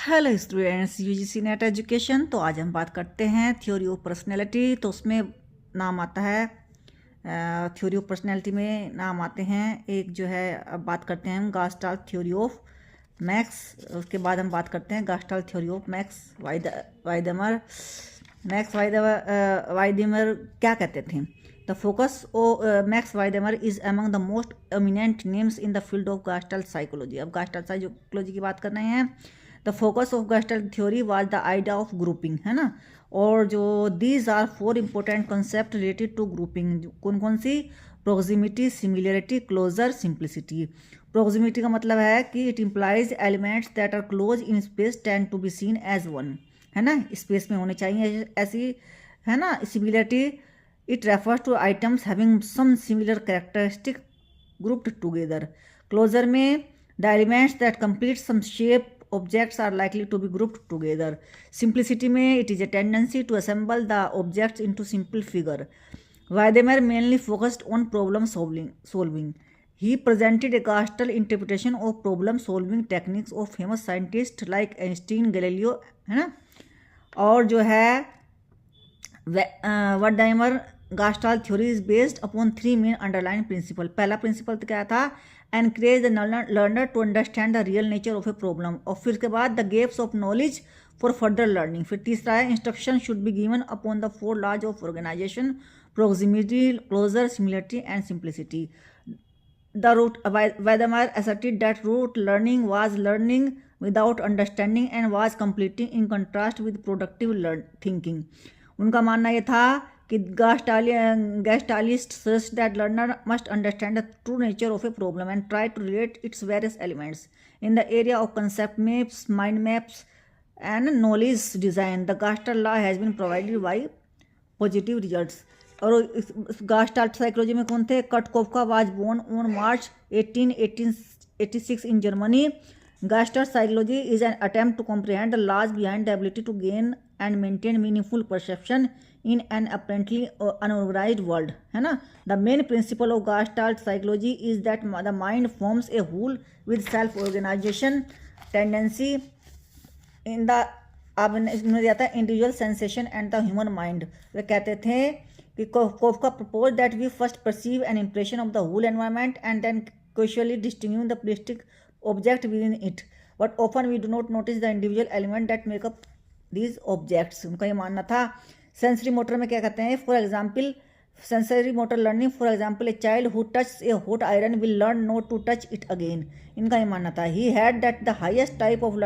Hello students, UGC net education. तो आज हम बात करते हैं थ्योरी ऑफ पर्सनैलिटी। तो उसमें नाम आता है थ्योरी ऑफ पर्सनैलिटी में नाम आते हैं एक जो है, अब बात करते हैं हम गास्टाल्ट थ्योरी ऑफ मैक्स। उसके बाद हम बात करते हैं Gestalt theory of Max Wertheimer. Wertheimer क्या कहते थे? The focus Max Wertheimer is among the most eminent names in the field of Gestalt psychology. अब गास्टाल्ट साइकोलॉजी की बात कर रहे हैं। The focus of Gestalt theory was the idea of grouping, है ना। और जो these are 4 important concept related to grouping. कौन कौन सी? Proximity, similarity, closure, simplicity. Proximity का मतलब है कि it implies elements that are close in space tend to be seen as one, है ना, स्पेस में होने चाहिए ऐसी, है ना। Similarity, it refers to items having some similar characteristic grouped together. Closure में the elements that complete some shape objects are likely to be grouped together. Simplicity में it is a tendency to assemble the objects into simple figure. Weidemer mainly focused on problem solving. He presented a Gestalt interpretation of problem solving techniques of famous scientists like Einstein, Galileo, है ना। और जो है Weidemer Gestalt theory is based upon 3 main underlying principles. पहला principal क्या था? encourage the learner to understand the real nature of a problem. और फिर के बाद the gaps of knowledge for further learning. फिर तीसरा है instruction should be given upon the 4 laws of organization: proximity, closure, similarity and simplicity. The root Weidemer asserted that rote learning was learning without understanding and was completing, in contrast with productive thinking. उनका मानना ये था कि Gestalt suggests that learner must understand the true nature of a problem and try to relate its various elements. In the area of concept maps, mind maps, and knowledge design, the Gestalt law has been provided by positive results. और गास्टाल्ट psychology में कौन थे? Kurt Koffka was born on March 1886 in Germany. Gestalt psychology is an attempt to comprehend the laws behind the ability to gain and maintain meaningful perception in an apparently unorganized world, है ना। The main principle of Gestalt psychology is that the mind forms a whole with self-organization tendency in the इसमें दिया था individual sensation and the human mind. वे कहते थे कि Koffka propose that we first perceive an impression of the whole environment and then casually distinguish the plastic object within it, but often we do not notice the individual element that make up these objects. उनका ये मानना था। Sensory motor में क्या कहते हैं? For example sensory motor learning, for example a child who touch a hot iron will learn not to touch it again. इनका ये मानना था। He had that the highest type of